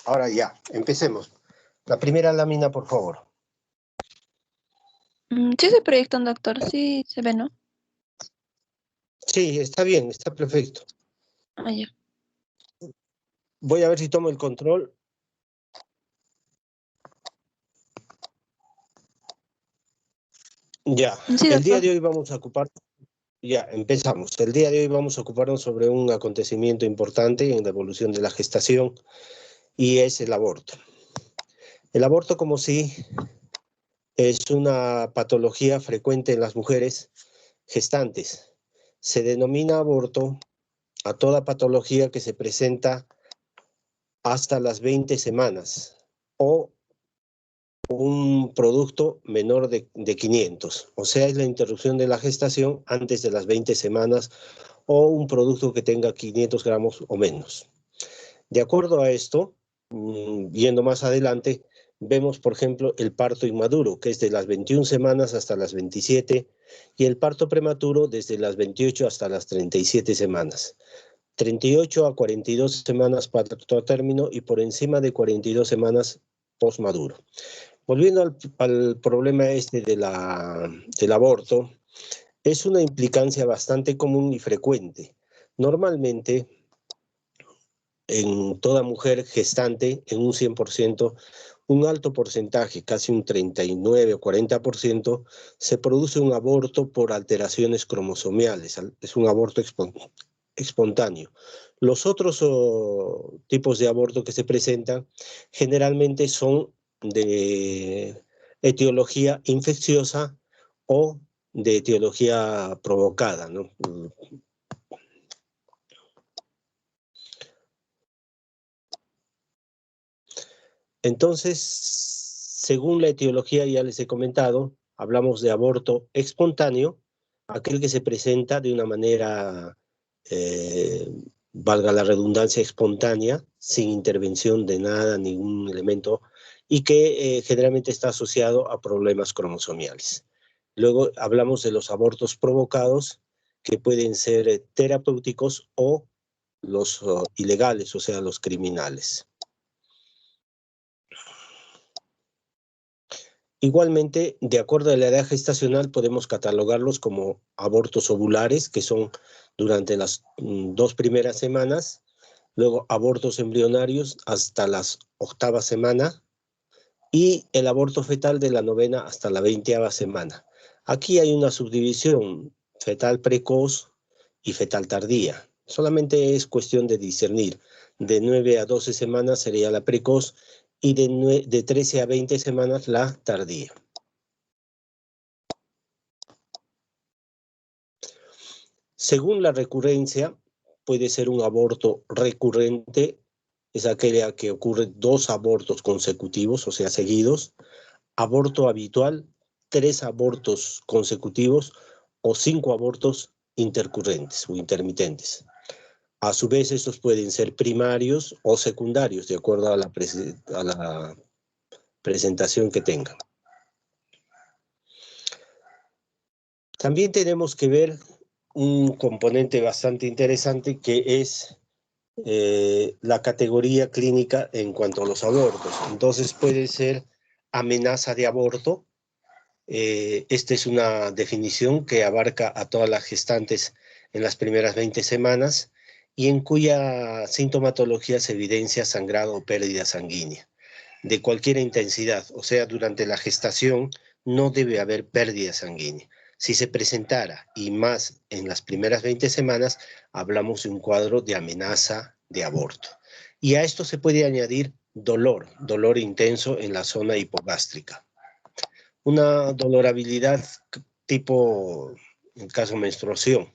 Ahora ya, empecemos. La primera lámina, por favor. Sí se proyectan, doctor. Sí se ve, ¿no? Sí, está bien, está perfecto. Ah, ya. Voy a ver si tomo el control. Ya, Sí, el día doctor. de hoy vamos a ocupar... Ya, empezamos. El día de hoy vamos a ocuparnos sobre un acontecimiento importante en la evolución de la gestación y es el aborto. El aborto, como sí, es una patología frecuente en las mujeres gestantes. Se denomina aborto a toda patología que se presenta hasta las 20 semanas o un producto menor de 500. O sea, es la interrupción de la gestación antes de las 20 semanas o un producto que tenga 500 gramos o menos. De acuerdo a esto, viendo más adelante, vemos, por ejemplo, el parto inmaduro, que es de las 21 semanas hasta las 27, y el parto prematuro desde las 28 hasta las 37 semanas. 38 a 42 semanas parto a término y por encima de 42 semanas postmaduro. Volviendo al problema este del aborto, es una implicancia bastante común y frecuente. Normalmente, en toda mujer gestante, en un 100%, un alto porcentaje, casi un 39 o 40%, se produce un aborto por alteraciones cromosomiales. Es un aborto espontáneo. Los otros tipos de aborto que se presentan generalmente son de etiología infecciosa o de etiología provocada, ¿no? Entonces, según la etiología, ya les he comentado, hablamos de aborto espontáneo, aquel que se presenta de una manera, valga la redundancia, espontánea, sin intervención de nada, ningún elemento, y que generalmente está asociado a problemas cromosomiales. Luego hablamos de los abortos provocados, que pueden ser terapéuticos o los ilegales, o sea, los criminales. Igualmente, de acuerdo a la edad gestacional, podemos catalogarlos como abortos ovulares, que son durante las 2 primeras semanas, luego abortos embrionarios hasta las 8ª semana y el aborto fetal de la 9ª hasta la 20ª semana. Aquí hay una subdivisión, fetal precoz y fetal tardía. Solamente es cuestión de discernir. De 9 a 12 semanas sería la precoz y de 13 a 20 semanas la tardía. Según la recurrencia, puede ser un aborto recurrente, es aquella que ocurre 2 abortos consecutivos, o sea, seguidos, aborto habitual, 3 abortos consecutivos o 5 abortos intercurrentes o intermitentes. A su vez, estos pueden ser primarios o secundarios, de acuerdo a la presentación que tengan. También tenemos que ver un componente bastante interesante que es la categoría clínica en cuanto a los abortos. Entonces puede ser amenaza de aborto. Esta es una definición que abarca a todas las gestantes en las primeras 20 semanas y en cuya sintomatología se evidencia sangrado o pérdida sanguínea de cualquier intensidad, o sea, durante la gestación no debe haber pérdida sanguínea. Si se presentara, y más en las primeras 20 semanas, hablamos de un cuadro de amenaza de aborto. Y a esto se puede añadir dolor intenso en la zona hipogástrica. Una dolorabilidad tipo, en caso de menstruación.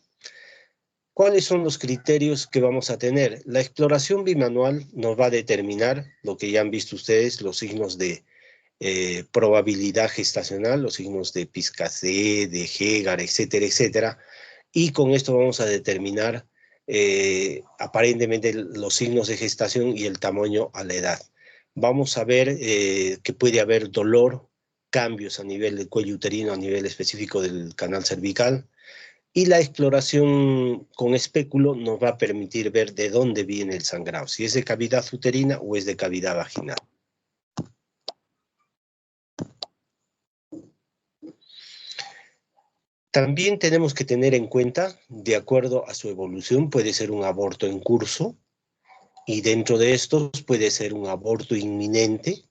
¿Cuáles son los criterios que vamos a tener? La exploración bimanual nos va a determinar lo que ya han visto ustedes, los signos de probabilidad gestacional, los signos de Piscacé, de Hegar, etcétera, etcétera. Y con esto vamos a determinar aparentemente los signos de gestación y el tamaño a la edad. Vamos a ver que puede haber dolor, cambios a nivel del cuello uterino, a nivel específico del canal cervical, Y la exploración con espéculo nos va a permitir ver de dónde viene el sangrado, si es de cavidad uterina o es de cavidad vaginal. También tenemos que tener en cuenta, de acuerdo a su evolución, puede ser un aborto en curso, y dentro de estos puede ser un aborto inminente.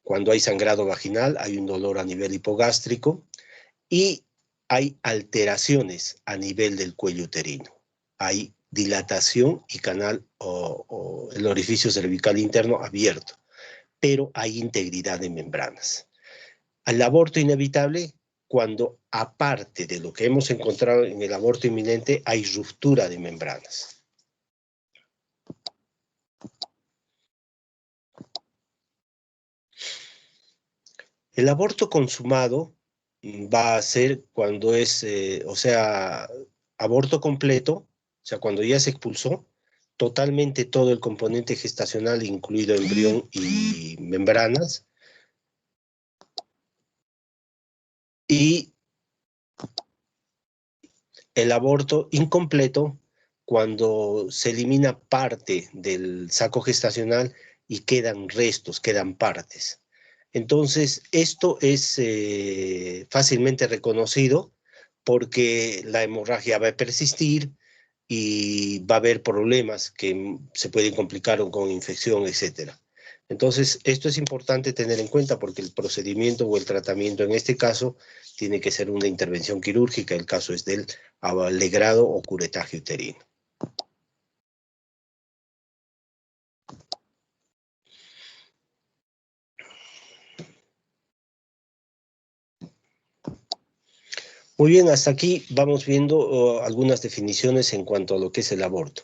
Cuando hay sangrado vaginal, hay un dolor a nivel hipogástrico, y hay alteraciones a nivel del cuello uterino. Hay dilatación y canal o el orificio cervical interno abierto, pero hay integridad de membranas. Al aborto inevitable cuando, aparte de lo que hemos encontrado en el aborto inminente, hay ruptura de membranas. El aborto consumado va a ser cuando es, aborto completo, o sea, cuando ya se expulsó totalmente todo el componente gestacional, incluido embrión y membranas, y el aborto incompleto cuando se elimina parte del saco gestacional y quedan restos, quedan partes. Entonces, esto es fácilmente reconocido porque la hemorragia va a persistir y va a haber problemas que se pueden complicar con infección, etc. Entonces, esto es importante tener en cuenta porque el procedimiento o el tratamiento en este caso tiene que ser una intervención quirúrgica. El caso es del alegrado o curetaje uterino. Muy bien, hasta aquí vamos viendo algunas definiciones en cuanto a lo que es el aborto.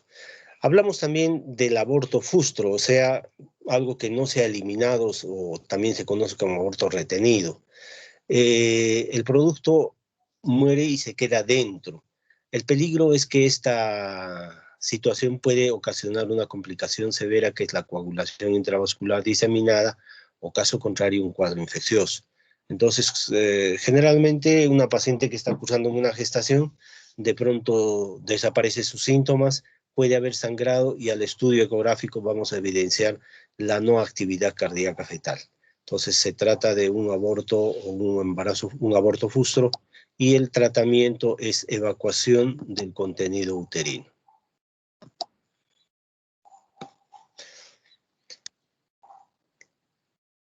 Hablamos también del aborto fustro, o sea, algo que no se ha eliminado o también se conoce como aborto retenido. El producto muere y se queda dentro. El peligro es que esta situación puede ocasionar una complicación severa que es la coagulación intravascular diseminada o, caso contrario, un cuadro infeccioso. Entonces, generalmente una paciente que está cursando una gestación, de pronto desaparecen sus síntomas, puede haber sangrado y al estudio ecográfico vamos a evidenciar la no actividad cardíaca fetal. Entonces se trata de un aborto o un embarazo, un aborto fustro, y el tratamiento es evacuación del contenido uterino.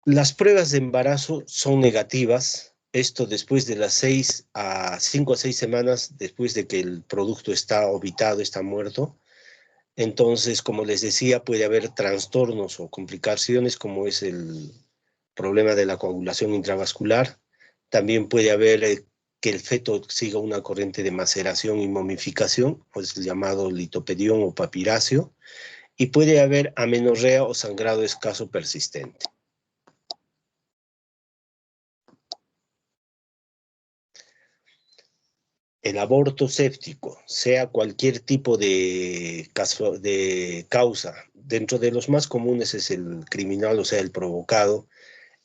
Las pruebas de embarazo son negativas, esto después de las 5 a 6 semanas después de que el producto está ovitado, está muerto. Entonces, como les decía, puede haber trastornos o complicaciones como es el problema de la coagulación intravascular. También puede haber que el feto siga una corriente de maceración y momificación, pues llamado litopedión o papiracio, y puede haber amenorrea o sangrado escaso persistente. El aborto séptico, sea cualquier tipo de causa, dentro de los más comunes es el criminal, o sea, el provocado,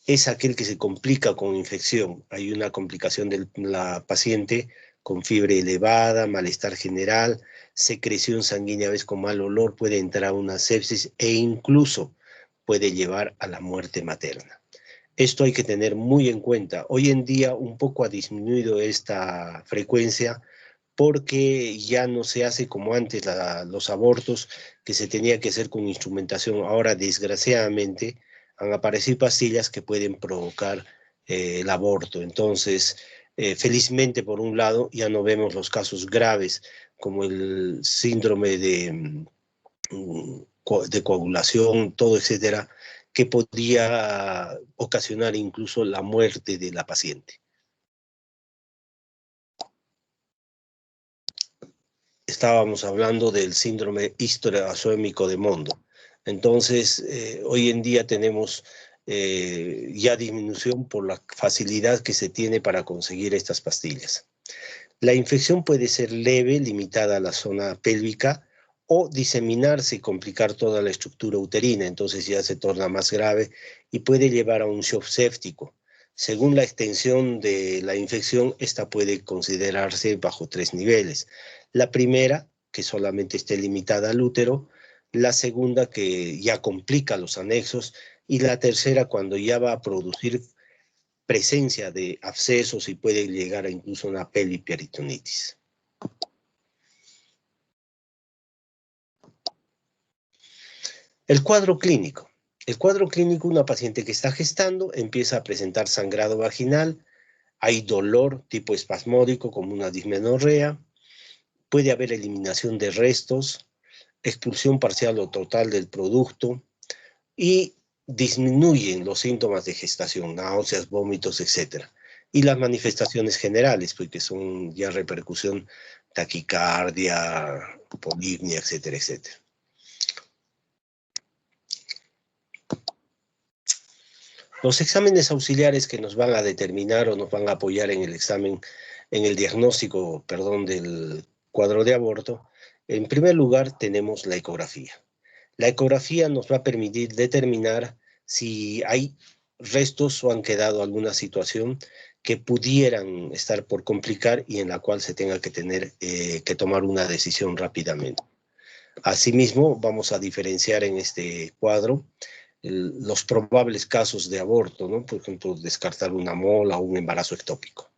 es aquel que se complica con infección. Hay una complicación de la paciente con fiebre elevada, malestar general, secreción sanguínea a veces con mal olor, puede entrar a una sepsis e incluso puede llevar a la muerte materna. Esto hay que tener muy en cuenta. Hoy en día un poco ha disminuido esta frecuencia porque ya no se hace como antes los abortos que se tenía que hacer con instrumentación. Ahora, desgraciadamente, han aparecido pastillas que pueden provocar el aborto. Entonces, felizmente, por un lado, ya no vemos los casos graves como el síndrome de coagulación, todo, etcétera, que podía ocasionar incluso la muerte de la paciente. Estábamos hablando del síndrome histoazoémico de Mondo. Entonces, hoy en día tenemos ya disminución por la facilidad que se tiene para conseguir estas pastillas. La infección puede ser leve, limitada a la zona pélvica, o diseminarse y complicar toda la estructura uterina, entonces ya se torna más grave y puede llevar a un shock séptico. Según la extensión de la infección, esta puede considerarse bajo 3 niveles. La primera, que solamente esté limitada al útero, la segunda, que ya complica los anexos, y la tercera, cuando ya va a producir presencia de abscesos y puede llegar a incluso una peliperitonitis. El cuadro clínico. El cuadro clínico, una paciente que está gestando empieza a presentar sangrado vaginal, hay dolor tipo espasmódico como una dismenorrea, puede haber eliminación de restos, expulsión parcial o total del producto y disminuyen los síntomas de gestación, náuseas, vómitos, etc. Y las manifestaciones generales, porque son ya repercusión, taquicardia, polimnia, etcétera, etcétera. Los exámenes auxiliares que nos van a determinar o nos van a apoyar en el examen, en el diagnóstico, perdón, del cuadro de aborto, en primer lugar tenemos la ecografía. La ecografía nos va a permitir determinar si hay restos o han quedado alguna situación que pudieran estar por complicar y en la cual se tenga que tener que tomar una decisión rápidamente. Asimismo, vamos a diferenciar en este cuadro los probables casos de aborto, ¿no? Por ejemplo, descartar una mola o un embarazo ectópico.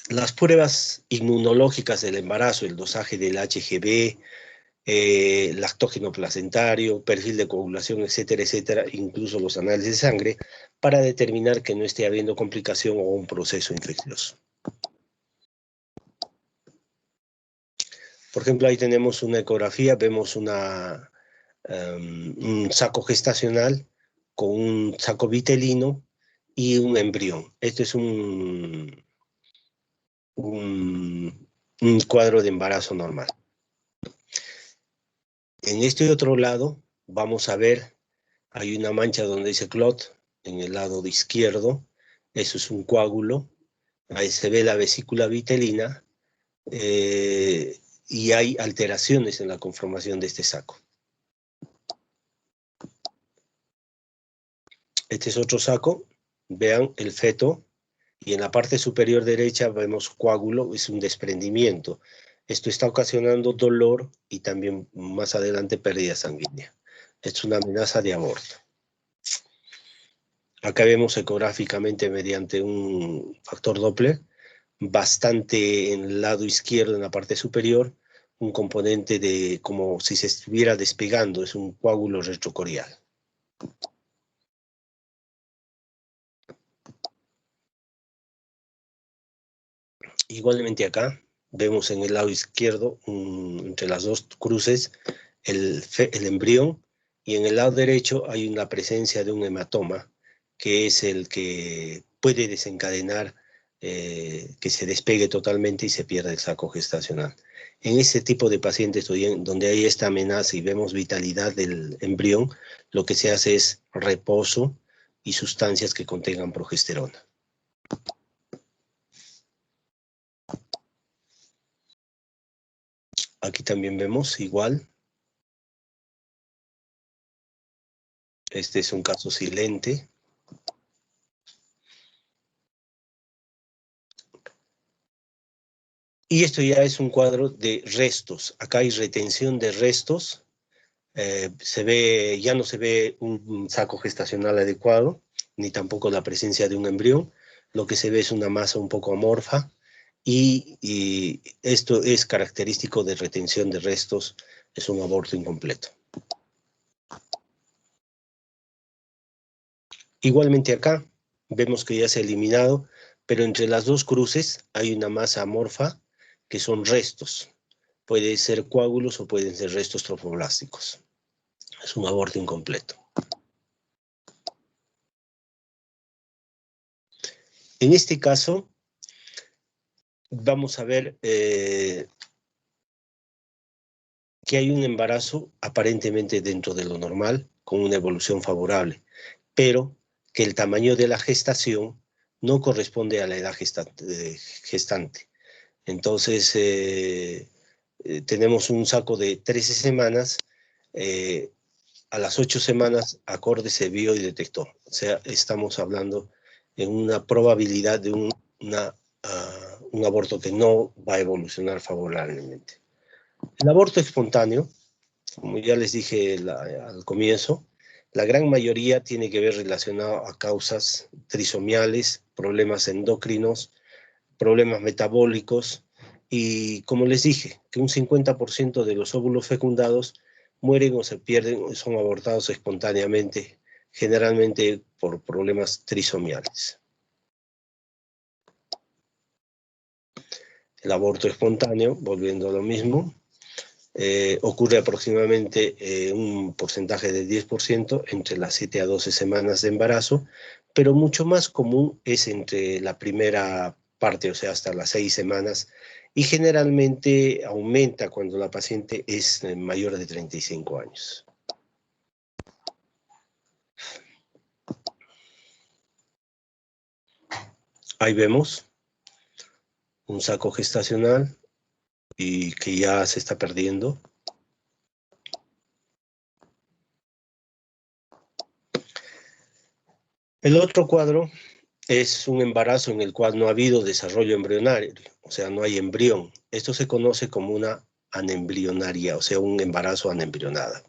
Las pruebas inmunológicas del embarazo, el dosaje del HGB, lactógeno placentario, perfil de coagulación, etcétera, etcétera, incluso los análisis de sangre, para determinar que no esté habiendo complicación o un proceso infeccioso. Por ejemplo, ahí tenemos una ecografía, vemos un saco gestacional con un saco vitelino y un embrión. Este es un cuadro de embarazo normal. En este otro lado vamos a ver, hay una mancha donde dice clot en el lado izquierdo, eso es un coágulo, ahí se ve la vesícula vitelina y hay alteraciones en la conformación de este saco. Este es otro saco, vean el feto, y en la parte superior derecha vemos coágulo, es un desprendimiento. Esto está ocasionando dolor y también más adelante pérdida sanguínea. Es una amenaza de aborto. Acá vemos ecográficamente mediante un factor Doppler, bastante en el lado izquierdo, en la parte superior, un componente de como si se estuviera despegando, es un coágulo retrocorial. Igualmente acá vemos en el lado izquierdo, entre las dos cruces, el embrión, y en el lado derecho hay una presencia de un hematoma, que es el que puede desencadenar que se despegue totalmente y se pierda el saco gestacional. En ese tipo de pacientes donde hay esta amenaza y vemos vitalidad del embrión, lo que se hace es reposo y sustancias que contengan progesterona. Aquí también vemos igual. Este es un caso silente. Y esto ya es un cuadro de restos. Acá hay retención de restos. Ya no se ve un saco gestacional adecuado, ni tampoco la presencia de un embrión. Lo que se ve es una masa un poco amorfa. Y esto es característico de retención de restos. Es un aborto incompleto. Igualmente acá vemos que ya se ha eliminado, pero entre las dos cruces hay una masa amorfa que son restos. Pueden ser coágulos o pueden ser restos trofoblásticos. Es un aborto incompleto. En este caso, vamos a ver que hay un embarazo aparentemente dentro de lo normal, con una evolución favorable, pero que el tamaño de la gestación no corresponde a la edad gestante. Entonces, tenemos un saco de 13 semanas a las 8 semanas acorde se vio y detectó. O sea, estamos hablando en una probabilidad de un aborto que no va a evolucionar favorablemente. El aborto espontáneo, como ya les dije al comienzo, la gran mayoría tiene que ver relacionado a causas trisomiales, problemas endocrinos, problemas metabólicos, y como les dije, que un 50% de los óvulos fecundados mueren o se pierden o son abortados espontáneamente, generalmente por problemas trisomiales. El aborto espontáneo, volviendo a lo mismo, ocurre aproximadamente un porcentaje de 10% entre las 7 a 12 semanas de embarazo, pero mucho más común es entre la primera parte, o sea, hasta las 6 semanas, y generalmente aumenta cuando la paciente es mayor de 35 años. Ahí vemos un saco gestacional y que ya se está perdiendo. El otro cuadro es un embarazo en el cual no ha habido desarrollo embrionario, o sea, no hay embrión. Esto se conoce como una anembrionaria, o sea, un embarazo anembrionado.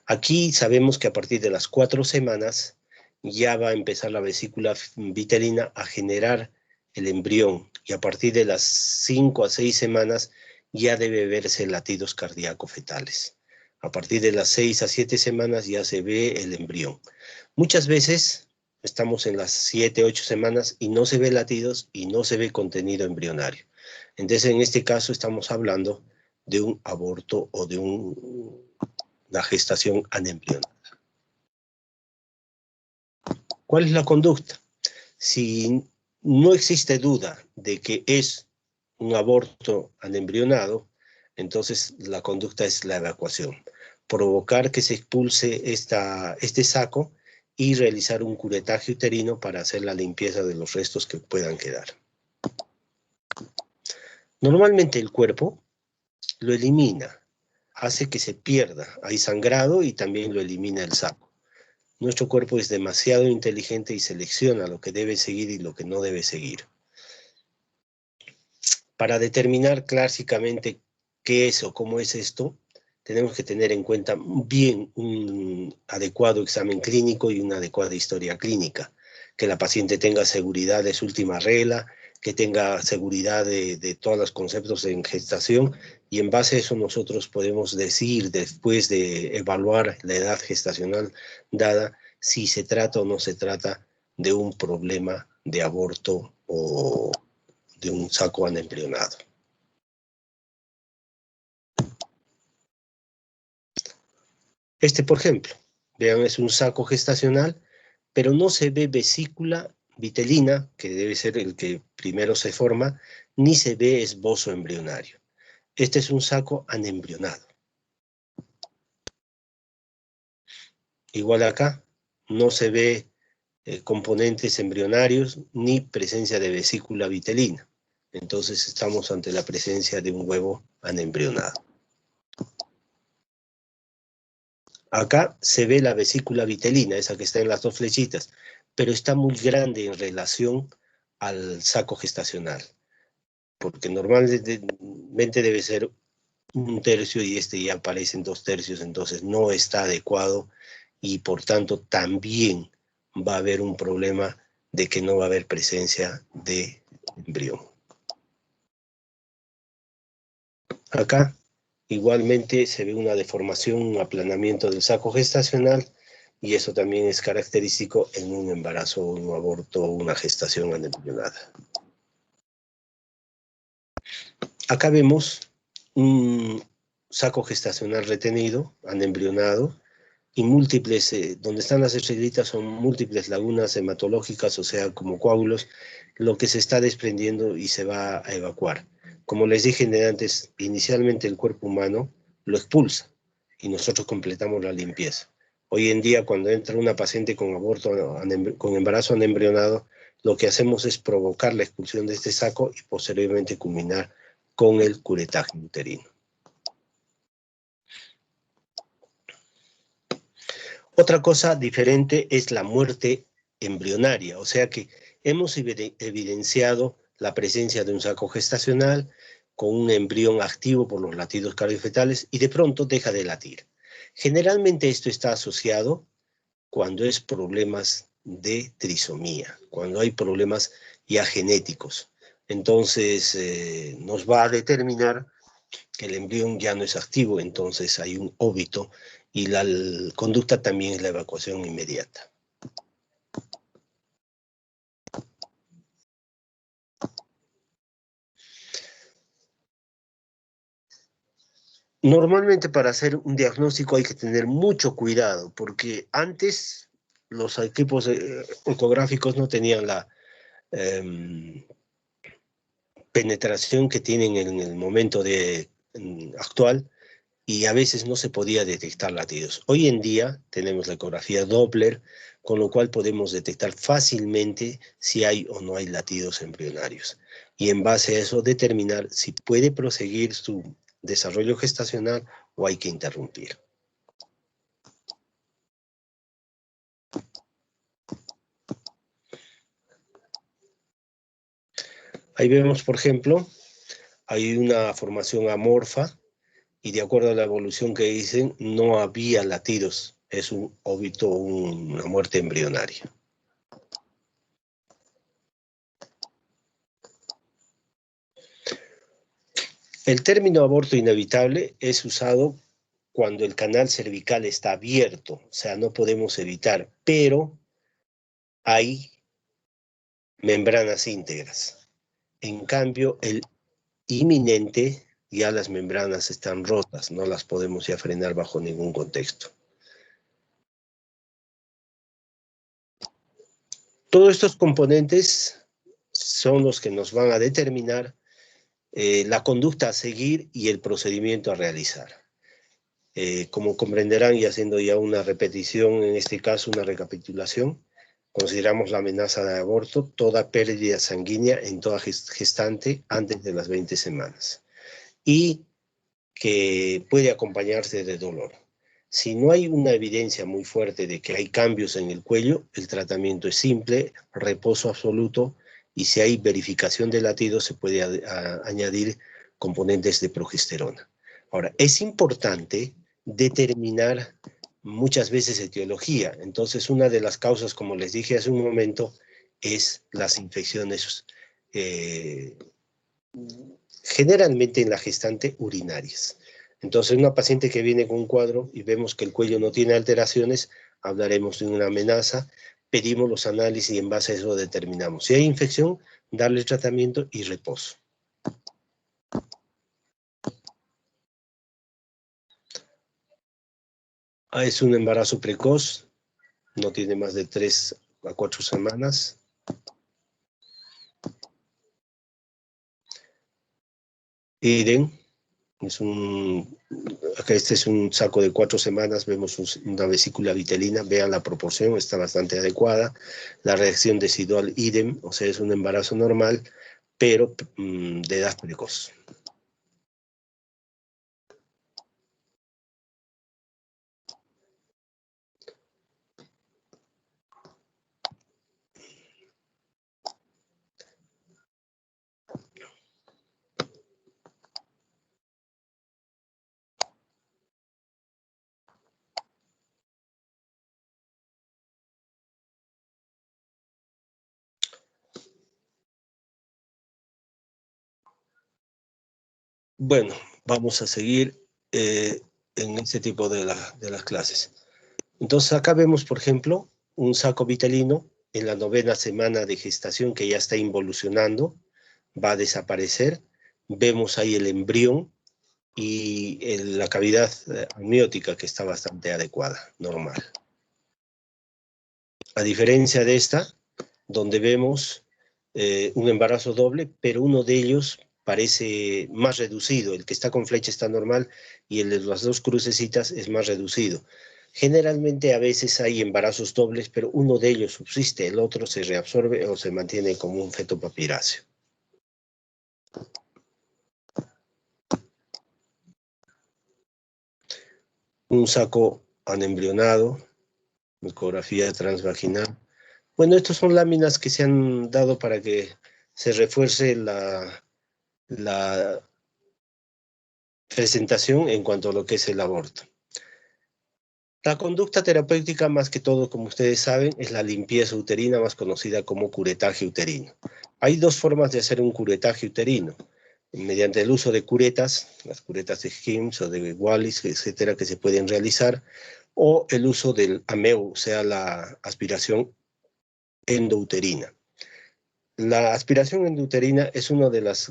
Aquí sabemos que a partir de las 4 semanas ya va a empezar la vesícula vitelina a generar el embrión, y a partir de las 5 a 6 semanas ya debe verse latidos cardíacos fetales. A partir de las 6 a 7 semanas ya se ve el embrión. Muchas veces estamos en las 7, 8 semanas y no se ve latidos y no se ve contenido embrionario. Entonces, en este caso estamos hablando de un aborto o de una gestación anembrionada. ¿Cuál es la conducta? Si no existe duda de que es un aborto anembrionado, entonces la conducta es la evacuación. Provocar que se expulse este saco y realizar un curetaje uterino para hacer la limpieza de los restos que puedan quedar. Normalmente el cuerpo lo elimina, hace que se pierda. Hay sangrado y también lo elimina el saco. Nuestro cuerpo es demasiado inteligente y selecciona lo que debe seguir y lo que no debe seguir. Para determinar clásicamente qué es o cómo es esto, tenemos que tener en cuenta bien un adecuado examen clínico y una adecuada historia clínica. Que la paciente tenga seguridad de su última regla, que tenga seguridad de todos los conceptos en gestación, y en base a eso nosotros podemos decir, después de evaluar la edad gestacional dada, si se trata o no se trata de un problema de aborto o de un saco anembrionado. Este, por ejemplo, vean, es un saco gestacional, pero no se ve vesícula vitelina, que debe ser el que primero se forma, ni se ve esbozo embrionario. Este es un saco anembrionado. Igual acá, no se ve componentes embrionarios ni presencia de vesícula vitelina. Entonces estamos ante la presencia de un huevo anembrionado. Acá se ve la vesícula vitelina, esa que está en las dos flechitas, pero está muy grande en relación al saco gestacional, porque normalmente debe ser 1/3 y este ya aparece en 2/3, entonces no está adecuado y por tanto también va a haber un problema de que no va a haber presencia de embrión. Acá igualmente se ve una deformación, un aplanamiento del saco gestacional, y eso también es característico en un embarazo, un aborto o una gestación anembrionada. Acá vemos un saco gestacional retenido, anembrionado, y múltiples, donde están las estrellitas son múltiples lagunas hematológicas, o sea, como coágulos, lo que se está desprendiendo y se va a evacuar. Como les dije antes, inicialmente el cuerpo humano lo expulsa y nosotros completamos la limpieza. Hoy en día, cuando entra una paciente con aborto, con embarazo anembrionado, lo que hacemos es provocar la expulsión de este saco y posteriormente culminar con el curetaje uterino. Otra cosa diferente es la muerte embrionaria, o sea que hemos evidenciado la presencia de un saco gestacional con un embrión activo por los latidos cardiofetales y de pronto deja de latir. Generalmente esto está asociado cuando es problemas de trisomía, cuando hay problemas ya genéticos. Entonces nos va a determinar que el embrión ya no es activo, entonces hay un óbito y la conducta también es la evacuación inmediata. Normalmente para hacer un diagnóstico hay que tener mucho cuidado, porque antes los equipos ecográficos no tenían la penetración que tienen en el momento actual y a veces no se podía detectar latidos. Hoy en día tenemos la ecografía Doppler, con lo cual podemos detectar fácilmente si hay o no hay latidos embrionarios. Y en base a eso determinar si puede proseguir su desarrollo gestacional o hay que interrumpir. Ahí vemos, por ejemplo, hay una formación amorfa y de acuerdo a la evolución que dicen, no había latidos. Es un óbito, una muerte embrionaria. El término aborto inevitable es usado cuando el canal cervical está abierto, o sea, no podemos evitar, pero hay membranas íntegras. En cambio, el inminente, ya las membranas están rotas, no las podemos ya frenar bajo ningún contexto. Todos estos componentes son los que nos van a determinar la conducta a seguir y el procedimiento a realizar. Como comprenderán, y haciendo ya una repetición, en este caso una recapitulación, consideramos la amenaza de aborto toda pérdida sanguínea en toda gestante antes de las 20 semanas y que puede acompañarse de dolor. Si no hay una evidencia muy fuerte de que hay cambios en el cuello, el tratamiento es simple, reposo absoluto, y si hay verificación de latidos se puede añadir componentes de progesterona. Ahora, es importante determinar muchas veces etiología. Entonces, una de las causas, como les dije hace un momento, es las infecciones generalmente en la gestante urinarias. Entonces, una paciente que viene con un cuadro y vemos que el cuello no tiene alteraciones, hablaremos de una amenaza, pedimos los análisis y en base a eso determinamos. Si hay infección, darle tratamiento y reposo. Es un embarazo precoz, no tiene más de 3 a 4 semanas. Idem, acá este es un saco de 4 semanas, vemos una vesícula vitelina, vean la proporción, está bastante adecuada. La reacción decidual idem, o sea, es un embarazo normal, pero de edad precoz. Bueno, vamos a seguir en este tipo de las clases. Entonces acá vemos, por ejemplo, un saco vitelino en la 9ª semana de gestación que ya está involucionando, va a desaparecer. Vemos ahí el embrión y la cavidad amniótica que está bastante adecuada, normal. A diferencia de esta, donde vemos un embarazo doble, pero uno de ellos parece más reducido. El que está con flecha está normal y el de las 2 crucecitas es más reducido. Generalmente a veces hay embarazos dobles, pero uno de ellos subsiste, el otro se reabsorbe o se mantiene como un feto papiráceo. Un saco anembrionado ecografía transvaginal. Bueno, estas son láminas que se han dado para que se refuerce la presentación en cuanto a lo que es el aborto. La conducta terapéutica, más que todo, como ustedes saben, es la limpieza uterina, más conocida como curetaje uterino. Hay dos formas de hacer un curetaje uterino: mediante el uso de curetas, las curetas de Hims o de Wallis, etcétera, que se pueden realizar, o el uso del AMEU, o sea, la aspiración endouterina. La aspiración endouterina es uno de los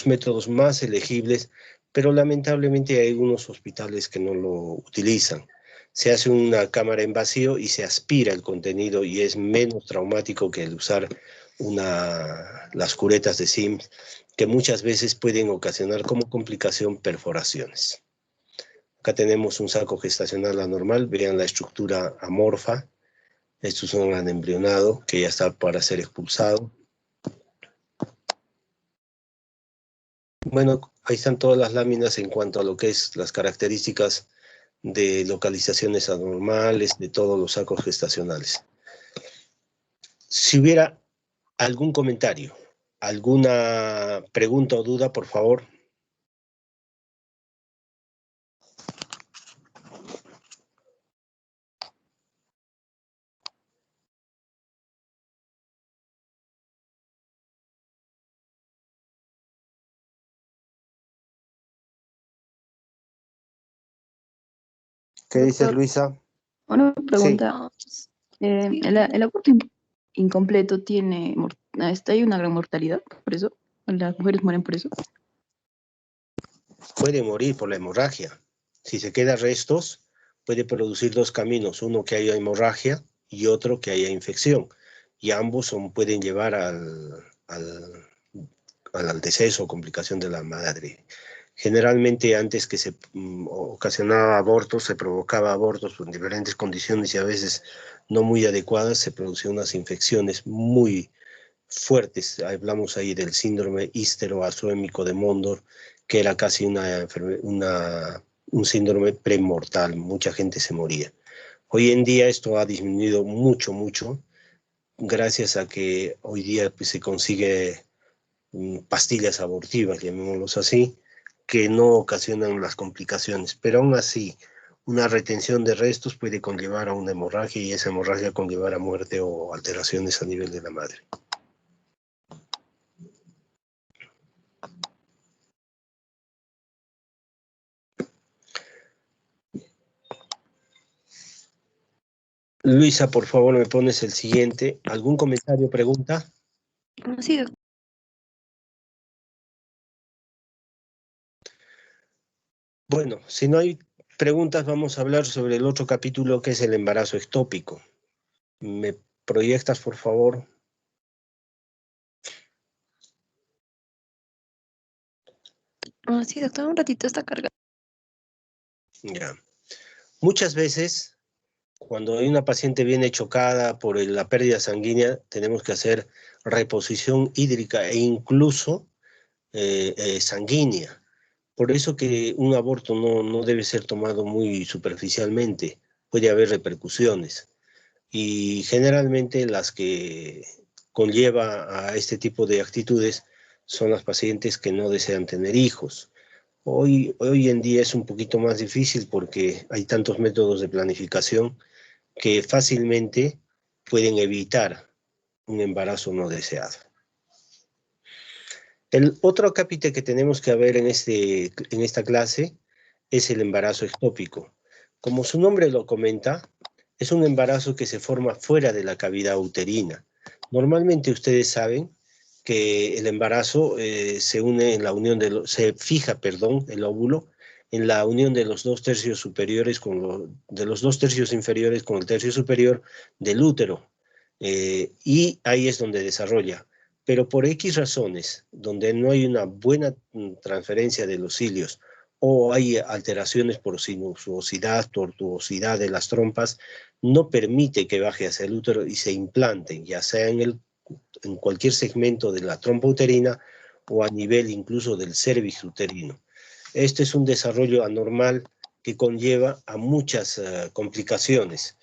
métodos más elegibles, pero lamentablemente hay algunos hospitales que no lo utilizan. Se hace una cámara en vacío y se aspira el contenido, y es menos traumático que el usar las curetas de Sims, que muchas veces pueden ocasionar como complicación perforaciones. Acá tenemos un saco gestacional anormal, vean la estructura amorfa. Estos son el embrionado que ya está para ser expulsado. Bueno, ahí están todas las láminas en cuanto a lo que es las características de localizaciones anormales de todos los sacos gestacionales. Si hubiera algún comentario, alguna pregunta o duda, por favor. ¿Qué dices, Doctor, Luisa? una Sí, pregunta. El aborto incompleto hay una gran mortalidad por eso. Las mujeres mueren por eso. puede morir por la hemorragia. Si se queda restos, puede producir dos caminos: uno que haya hemorragia y otro que haya infección. Y ambos pueden llevar al deceso o complicación de la madre. Generalmente antes que se ocasionaba abortos, se provocaba abortos en diferentes condiciones y a veces no muy adecuadas, se producían unas infecciones muy fuertes. Hablamos ahí del síndrome histeroazoémico de Mondor, que era casi un síndrome premortal. Mucha gente se moría. Hoy en día esto ha disminuido mucho, mucho, gracias a que hoy día pues, se consigue pastillas abortivas, llamémoslos así, que no ocasionan las complicaciones, pero aún así una retención de restos puede conllevar a una hemorragia, y esa hemorragia conllevar a muerte o alteraciones a nivel de la madre. Luisa, por favor, me pones el siguiente. ¿Algún comentario o pregunta? Sí, doctor. Bueno, si no hay preguntas, vamos a hablar sobre el otro capítulo, que es el embarazo ectópico. ¿Me proyectas, por favor? Sí, doctor, un ratito está cargado. Ya. Muchas veces, cuando hay una paciente viene chocada por la pérdida sanguínea, tenemos que hacer reposición hídrica e incluso sanguínea. Por eso que un aborto no debe ser tomado muy superficialmente, puede haber repercusiones. Y generalmente las que conlleva a este tipo de actitudes son las pacientes que no desean tener hijos. Hoy en día es un poquito más difícil porque hay tantos métodos de planificación que fácilmente pueden evitar un embarazo no deseado. El otro capítulo que tenemos que ver en esta clase es el embarazo ectópico. Como su nombre lo comenta, es un embarazo que se forma fuera de la cavidad uterina. Normalmente ustedes saben que el embarazo se une en la unión se fija, perdón, el óvulo en la unión de los 2/3 superiores de los 2/3 inferiores con el tercio superior del útero, y ahí es donde desarrolla. Pero por X razones, donde no hay una buena transferencia de los cilios, o hay alteraciones por sinuosidad, tortuosidad de las trompas, no permite que baje hacia el útero y se implante, ya sea en cualquier segmento de la trompa uterina o a nivel incluso del cervix uterino. Este es un desarrollo anormal que conlleva a muchas complicaciones.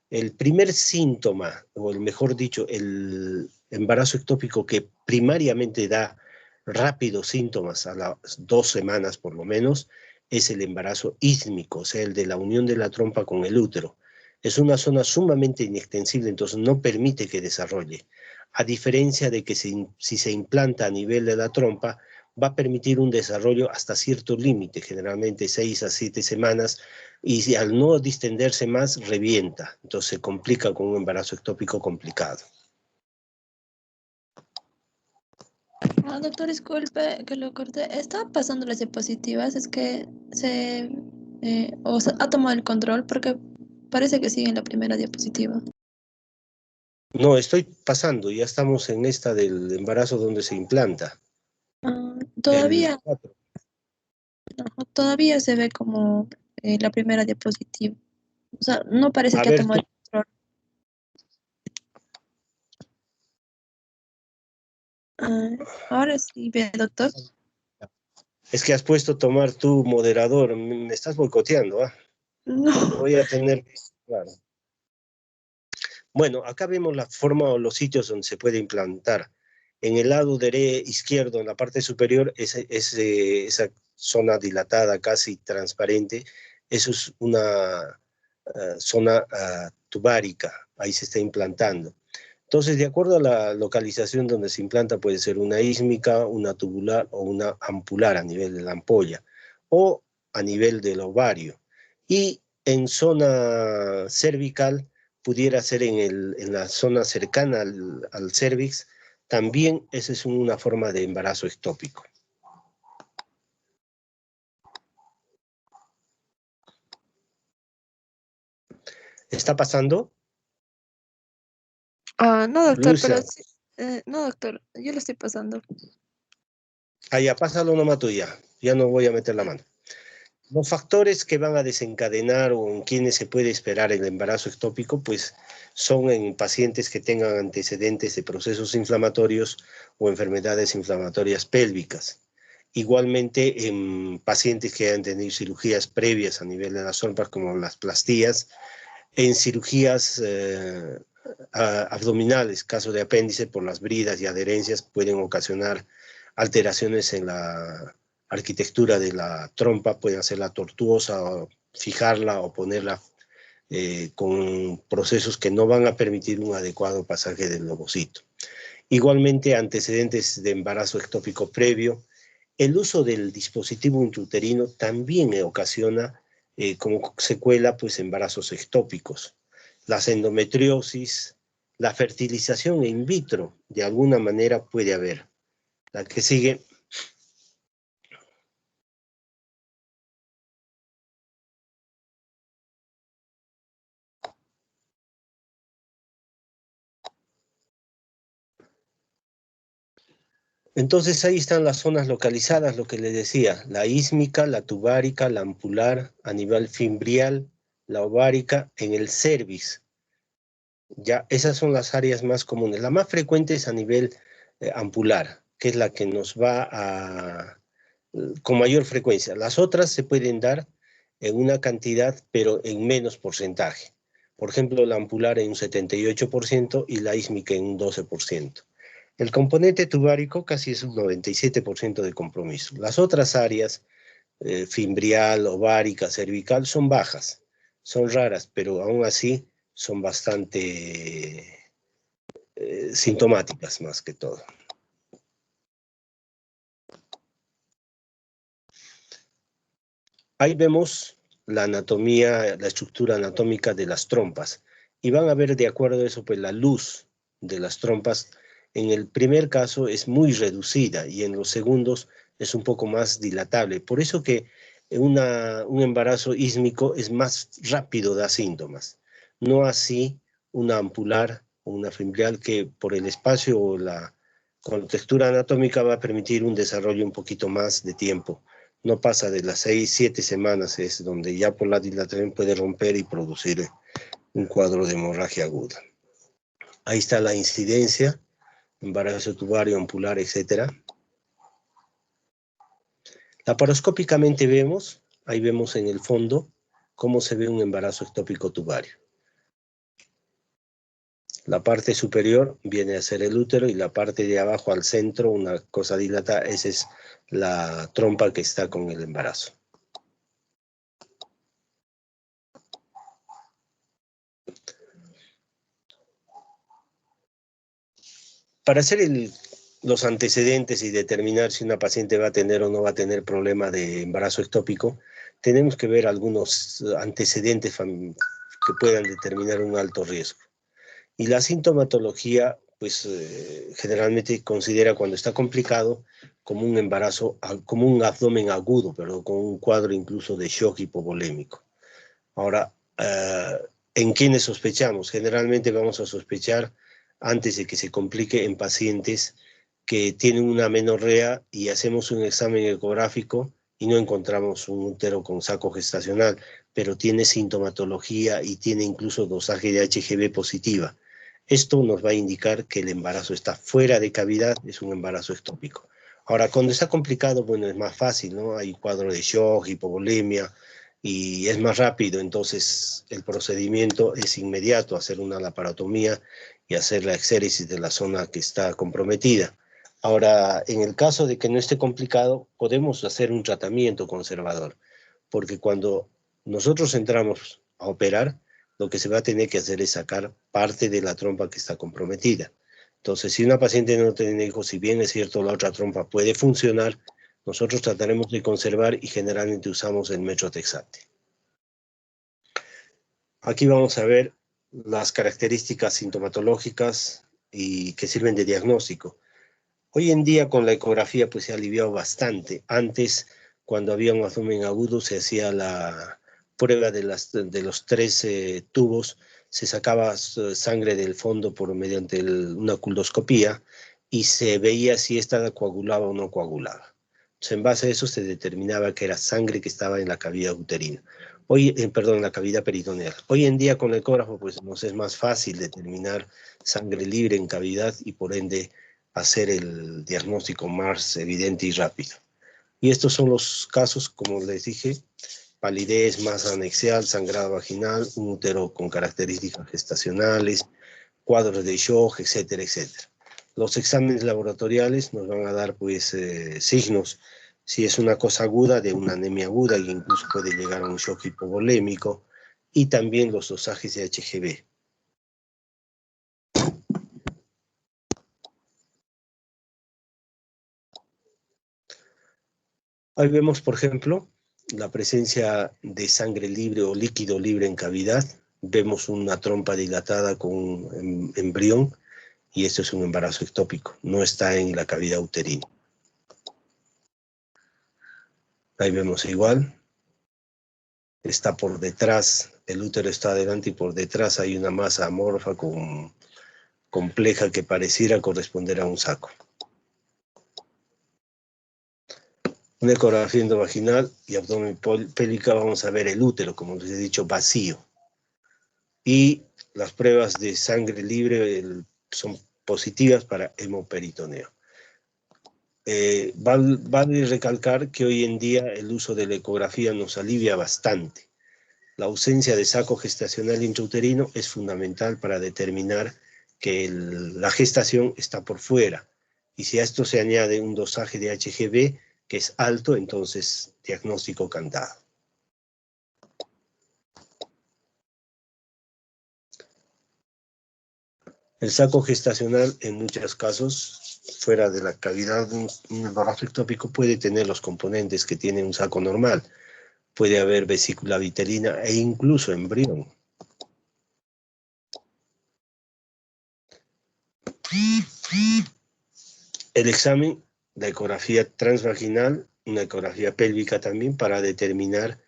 El primer síntoma, o mejor dicho, el embarazo ectópico que primariamente da rápidos síntomas a las 2 semanas por lo menos, es el embarazo ísmico, o sea, el de la unión de la trompa con el útero. Es una zona sumamente inextensible, entonces no permite que desarrolle. A diferencia de que si se implanta a nivel de la trompa, va a permitir un desarrollo hasta cierto límite, generalmente 6 a 7 semanas, y si al no distenderse más, revienta. Entonces se complica con un embarazo ectópico complicado. Doctor, disculpe que lo corté. Estaba pasando las diapositivas, es que ha tomado el control porque parece que sigue en la primera diapositiva. No, estoy pasando, ya estamos en esta del embarazo donde se implanta. Todavía, 4. todavía se ve como la primera diapositiva. O sea, no parece A que ha ver, tomado el control. Ahora sí ve, doctor. es que has puesto tomar tu moderador, me estás boicoteando, ¿ah? No. Voy a tener, claro. Bueno, acá vemos la forma o los sitios donde se puede implantar. En el lado izquierdo, en la parte superior, esa zona dilatada, casi transparente, eso es una zona tubárica, ahí se está implantando. Entonces, de acuerdo a la localización donde se implanta, puede ser una ísmica, una tubular o una ampular a nivel de la ampolla, o a nivel del ovario. Y en zona cervical, pudiera ser en la zona cercana al cervix, también esa es una forma de embarazo ectópico. ¿Está pasando? No, doctor, Luisa. pero sí, no, doctor, yo lo estoy pasando. Ya, pásalo nomás tú ya no voy a meter la mano. Los factores que van a desencadenar o en quienes se puede esperar el embarazo ectópico, pues son en pacientes que tengan antecedentes de procesos inflamatorios o enfermedades inflamatorias pélvicas. Igualmente en pacientes que hayan tenido cirugías previas a nivel de las trompas, como las plastías, en cirugías abdominales, caso de apéndice, por las bridas y adherencias, pueden ocasionar alteraciones en la arquitectura de la trompa, pueden hacerla tortuosa, o fijarla o ponerla con procesos que no van a permitir un adecuado pasaje del ovocito. Igualmente, antecedentes de embarazo ectópico previo. El uso del dispositivo intrauterino también ocasiona como secuela pues embarazos ectópicos. Las endometriosis, la fertilización in vitro, de alguna manera puede haber. La que sigue. Entonces ahí están las zonas localizadas, lo que les decía, la ísmica, la tubárica, la ampular, a nivel fimbrial, la ovárica, en el cervix. Ya, esas son las áreas más comunes. La más frecuente es a nivel ampular, que es la que nos va con mayor frecuencia. Las otras se pueden dar en una cantidad, pero en menos porcentaje. Por ejemplo, la ampular en un 78% y la ísmica en un 12%. El componente tubárico casi es un 97% de compromiso. Las otras áreas, fimbrial, ovárica, cervical, son bajas, son raras, pero aún así son bastante sintomáticas más que todo. Ahí vemos la anatomía, la estructura anatómica de las trompas. Y van a ver de acuerdo a eso, pues la luz de las trompas en el primer caso es muy reducida y en los segundos es un poco más dilatable. Por eso que un embarazo ísmico es más rápido, da síntomas. No así una ampular o una fimbrial que por el espacio o la contextura anatómica va a permitir un desarrollo un poquito más de tiempo. No pasa de las 6, 7 semanas, es donde ya por la dilatación puede romper y producir un cuadro de hemorragia aguda. Ahí está la incidencia, embarazo tubario, ampular, etc. Laparoscópicamente vemos Ahí vemos en el fondo cómo se ve un embarazo ectópico tubario. La parte superior viene a ser el útero y la parte de abajo al centro, una cosa dilatada, esa es la trompa que está con el embarazo. Para hacer los antecedentes y determinar si una paciente va a tener o no va a tener problema de embarazo ectópico, tenemos que ver algunos antecedentes que puedan determinar un alto riesgo. Y la sintomatología, pues generalmente considera cuando está complicado como un embarazo, como un abdomen agudo, pero con un cuadro incluso de shock hipovolémico. Ahora, ¿en quiénes sospechamos? Generalmente vamos a sospechar antes de que se complique en pacientes que tienen una amenorrea y hacemos un examen ecográfico y no encontramos un útero con saco gestacional, pero tiene sintomatología y tiene incluso dosaje de HGB positiva. Esto nos va a indicar que el embarazo está fuera de cavidad, es un embarazo ectópico. Ahora, cuando está complicado, bueno, es más fácil, ¿no? Hay cuadro de shock, hipovolemia, y es más rápido, entonces el procedimiento es inmediato, hacer una laparotomía y hacer la exéresis de la zona que está comprometida. Ahora, en el caso de que no esté complicado, podemos hacer un tratamiento conservador, porque cuando nosotros entramos a operar, lo que se va a tener que hacer es sacar parte de la trompa que está comprometida. Entonces, si una paciente no tiene hijos, si bien es cierto la otra trompa puede funcionar, nosotros trataremos de conservar y generalmente usamos el metotrexate. Aquí vamos a ver las características sintomatológicas y que sirven de diagnóstico. Hoy en día con la ecografía pues se ha aliviado bastante. Antes, cuando había un abdomen agudo, se hacía la prueba de los 3 tubos, se sacaba sangre del fondo mediante una coldoscopía y se veía si esta coagulaba o no coagulaba. Entonces, en base a eso se determinaba que era sangre que estaba en la cavidad uterina. En la cavidad peritoneal. Hoy en día con el ecógrafo pues nos es más fácil determinar sangre libre en cavidad y por ende hacer el diagnóstico más evidente y rápido. Y estos son los casos, como les dije, palidez, masa anexial, sangrado vaginal, un útero con características gestacionales, cuadros de shock, etcétera, etcétera. Los exámenes laboratoriales nos van a dar pues signos, si es una cosa aguda, de una anemia aguda, que incluso puede llegar a un shock hipovolémico, y también los dosajes de HGB. Ahí vemos, por ejemplo, la presencia de sangre libre o líquido libre en cavidad. Vemos una trompa dilatada con un embrión y esto es un embarazo ectópico, no está en la cavidad uterina. Ahí vemos igual, está por detrás, el útero está adelante y por detrás hay una masa amorfa compleja que pareciera corresponder a un saco. Una ecografía endovaginal y abdomen pélvica, vamos a ver el útero, como les he dicho, vacío. Y las pruebas de sangre libre son positivas para hemoperitoneo. Vale recalcar que hoy en día el uso de la ecografía nos alivia bastante. La ausencia de saco gestacional intrauterino es fundamental para determinar que la gestación está por fuera. Y si a esto se añade un dosaje de HGB que es alto, entonces diagnóstico cantado. El saco gestacional, en muchos casos, fuera de la cavidad de un embarazo ectópico, puede tener los componentes que tiene un saco normal. Puede haber vesícula vitelina e incluso embrión. El examen, la ecografía transvaginal, una ecografía pélvica también para determinar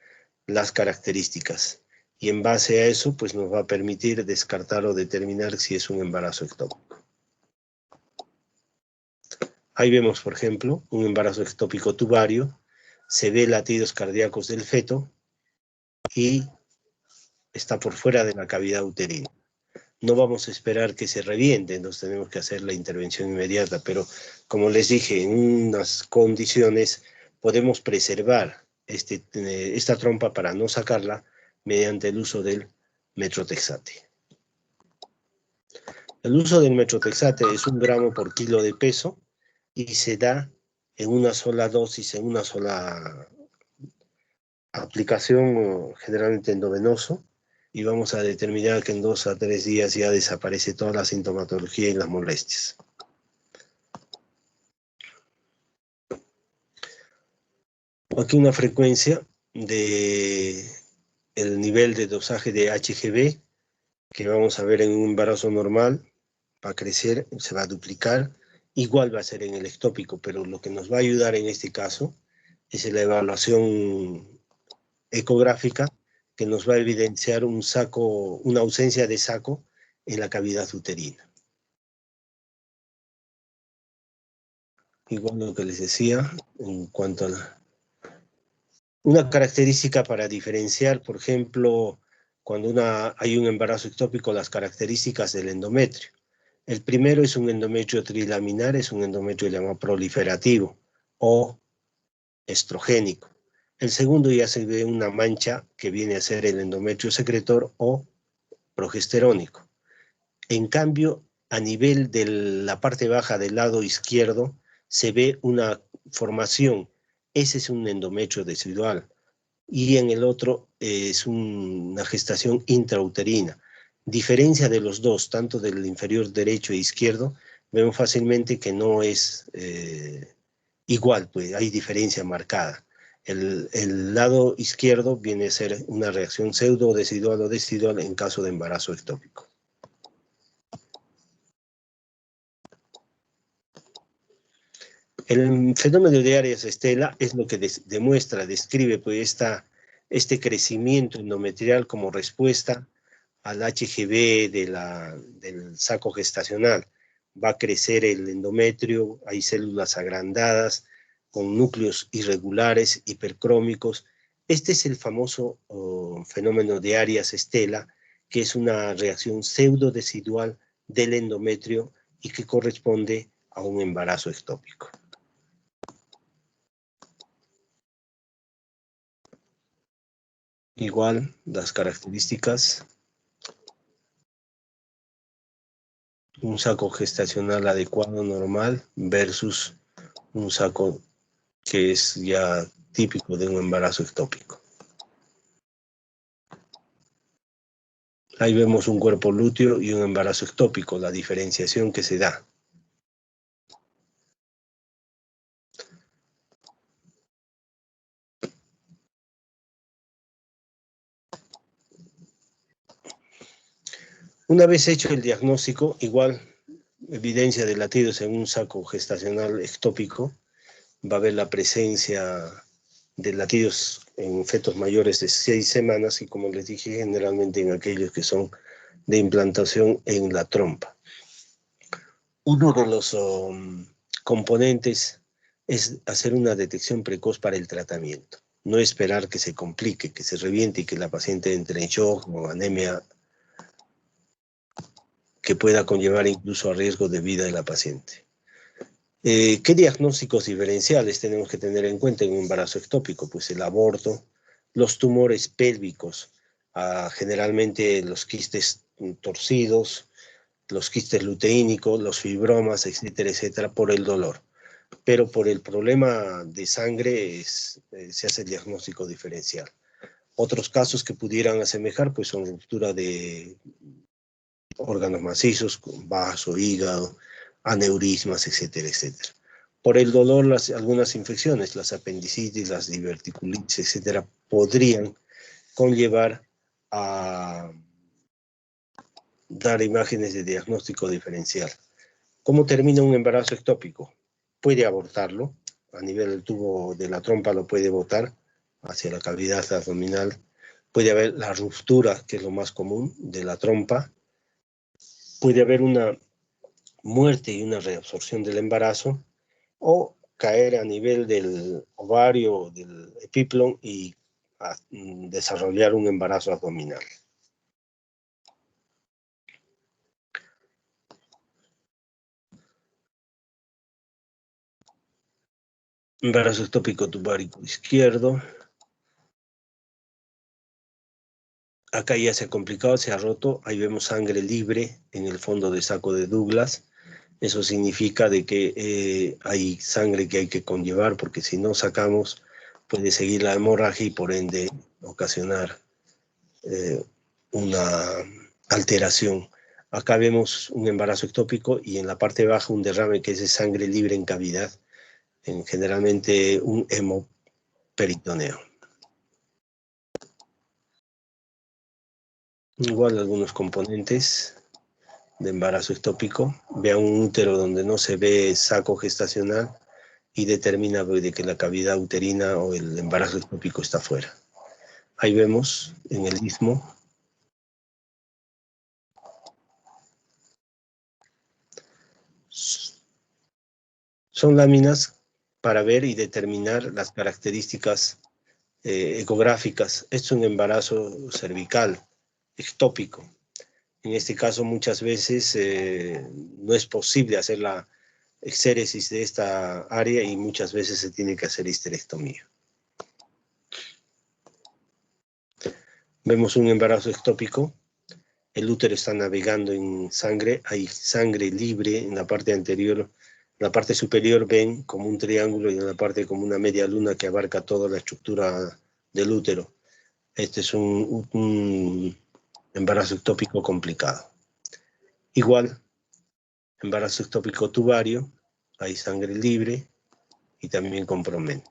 las características. Y en base a eso, pues nos va a permitir descartar o determinar si es un embarazo ectópico. Ahí vemos, por ejemplo, un embarazo ectópico tubario, se ve latidos cardíacos del feto y está por fuera de la cavidad uterina. No vamos a esperar que se reviente, entonces tenemos que hacer la intervención inmediata, pero como les dije, en unas condiciones podemos preservar esta trompa para no sacarla mediante el uso del metrotexate. El uso del metrotexate es 1 gramo por kilo de peso y se da en una sola dosis, en una sola aplicación, generalmente endovenoso, y vamos a determinar que en 2 a 3 días ya desaparece toda la sintomatología y las molestias. Aquí una frecuencia de el nivel de dosaje de HGB que vamos a ver en un embarazo normal, va a crecer, se va a duplicar, igual va a ser en el ectópico, pero lo que nos va a ayudar en este caso es la evaluación ecográfica que nos va a evidenciar una ausencia de saco en la cavidad uterina. Igual lo que les decía en cuanto a una característica para diferenciar, por ejemplo, cuando hay un embarazo ectópico, las características del endometrio. El primero es un endometrio trilaminar, es un endometrio llamado proliferativo o estrogénico. El segundo ya se ve una mancha que viene a ser el endometrio secretor o progesterónico. En cambio, a nivel de la parte baja del lado izquierdo, se ve una formación. Ese es un endometrio residual. Y en el otro es una gestación intrauterina. Diferencia de los dos, tanto del inferior derecho e izquierdo, vemos fácilmente que no es igual, pues hay diferencia marcada. El lado izquierdo viene a ser una reacción pseudo-decidual o decidual en caso de embarazo ectópico. El fenómeno de Arias-Stella es lo que describe pues este crecimiento endometrial como respuesta al HGB del saco gestacional. Va a crecer el endometrio, hay células agrandadas con núcleos irregulares, hipercrómicos. Este es el famoso fenómeno de Arias-Stella, que es una reacción pseudo-decidual del endometrio y que corresponde a un embarazo ectópico. Igual, las características, un saco gestacional adecuado, normal, versus un saco que es ya típico de un embarazo ectópico. Ahí vemos un cuerpo lúteo y un embarazo ectópico, la diferenciación que se da. Una vez hecho el diagnóstico, igual evidencia de latidos en un saco gestacional ectópico, va a haber la presencia de latidos en fetos mayores de 6 semanas y, como les dije, generalmente en aquellos que son de implantación en la trompa. Uno de los componentes es hacer una detección precoz para el tratamiento. No esperar que se complique, que se reviente y que la paciente entre en shock o anemia que pueda conllevar incluso a riesgo de vida de la paciente. ¿Qué diagnósticos diferenciales tenemos que tener en cuenta en un embarazo ectópico? Pues el aborto, los tumores pélvicos, generalmente los quistes torcidos, los quistes luteínicos, los fibromas, etcétera, etcétera, por el dolor. Pero por el problema de sangre se hace el diagnóstico diferencial. Otros casos que pudieran asemejar pues son ruptura de órganos macizos, vaso, hígado, aneurismas, etcétera, etcétera. Por el dolor, algunas infecciones, las apendicitis, las diverticulitis, etcétera, podrían conllevar a dar imágenes de diagnóstico diferencial. ¿Cómo termina un embarazo ectópico? Puede abortarlo, a nivel del tubo de la trompa lo puede botar hacia la cavidad abdominal. Puede haber la ruptura, que es lo más común, de la trompa. Puede haber una muerte y una reabsorción del embarazo, o caer a nivel del ovario, del epiplón y desarrollar un embarazo abdominal. Embarazo ectópico tubárico izquierdo, Acá ya se ha complicado, se ha roto. Ahí vemos sangre libre en el fondo del saco de Douglas. Eso significa de que hay sangre que hay que conllevar, porque si no sacamos, puede seguir la hemorragia y por ende ocasionar una alteración. Acá vemos un embarazo ectópico y en la parte baja un derrame que es de sangre libre en cavidad, generalmente un hemoperitoneo. Igual algunos componentes de embarazo ectópico. Vean un útero donde no se ve saco gestacional y determina de que la cavidad uterina o el embarazo ectópico está fuera. Ahí vemos en el istmo son láminas para ver y determinar las características ecográficas. Esto es un embarazo cervical ectópico. En este caso muchas veces no es posible hacer la exéresis de esta área y muchas veces se tiene que hacer histerectomía. Vemos un embarazo ectópico. El útero está navegando en sangre. Hay sangre libre en la parte anterior. En la parte superior ven como un triángulo y en la parte como una media luna que abarca toda la estructura del útero. Este es un embarazo ectópico complicado. Igual, embarazo ectópico tubario, hay sangre libre y también con promen.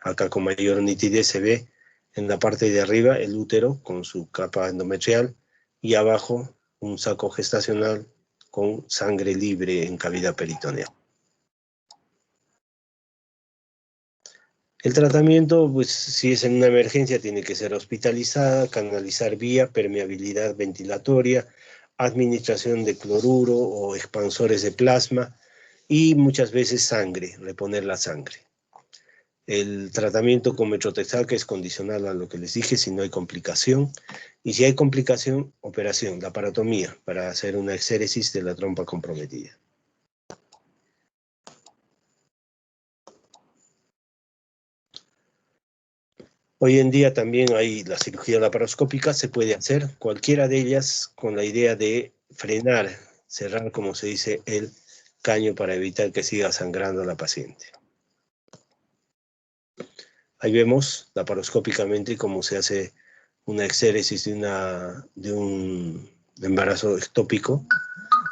Acá con mayor nitidez se ve en la parte de arriba el útero con su capa endometrial y abajo un saco gestacional con sangre libre en cavidad peritoneal. El tratamiento, pues si es en una emergencia, tiene que ser hospitalizada, canalizar vía, permeabilidad ventilatoria, administración de cloruro o expansores de plasma y muchas veces sangre, reponer la sangre. El tratamiento con metrotexal, que es condicional a lo que les dije, si no hay complicación. Y si hay complicación, operación, laparotomía, para hacer una exéresis de la trompa comprometida. Hoy en día también hay la cirugía laparoscópica, se puede hacer cualquiera de ellas con la idea de frenar, cerrar, como se dice, el caño para evitar que siga sangrando la paciente. Ahí vemos laparoscópicamente cómo se hace una exéresis de un embarazo ectópico.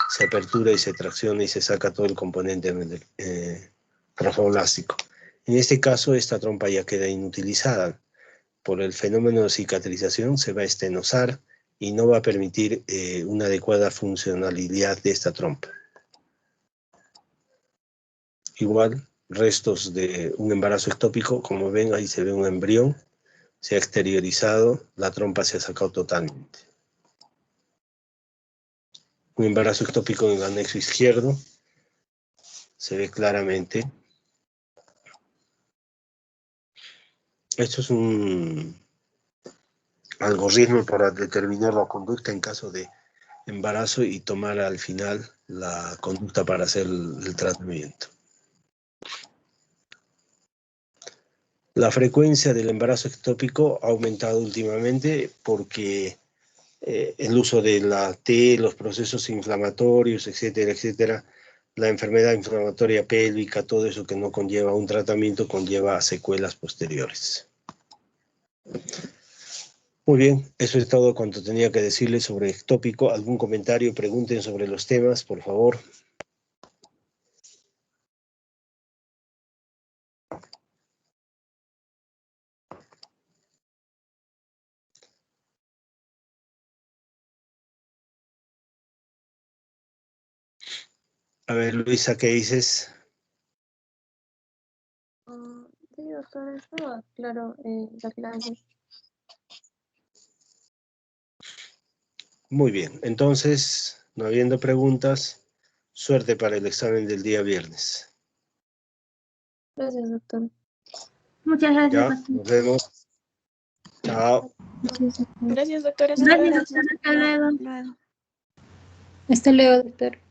Se apertura y se tracciona y se saca todo el componente trofoblástico. En este caso, esta trompa ya queda inutilizada. Por el fenómeno de cicatrización se va a estenosar y no va a permitir una adecuada funcionalidad de esta trompa. Igual, restos de un embarazo ectópico, como ven, ahí se ve un embrión, se ha exteriorizado, la trompa se ha sacado totalmente. Un embarazo ectópico en el anexo izquierdo, se ve claramente. Esto es un algoritmo para determinar la conducta en caso de embarazo y tomar al final la conducta para hacer el tratamiento. La frecuencia del embarazo ectópico ha aumentado últimamente porque el uso de la T, los procesos inflamatorios, etcétera, etcétera, la enfermedad inflamatoria pélvica, todo eso que no conlleva un tratamiento, conlleva secuelas posteriores. Muy bien, eso es todo cuanto tenía que decirles sobre ectópico. ¿Algún comentario? Pregunten sobre los temas, por favor. A ver, Luisa, ¿qué dices? Sí, doctor, estaba claro la clase. Muy bien, entonces, no habiendo preguntas, suerte para el examen del día viernes. Gracias, doctor. Muchas gracias, Ya, doctor. nos vemos. Chao. Gracias, doctor. Gracias, doctor. Gracias, doctor. Hasta luego. Luego. Hasta luego, doctor.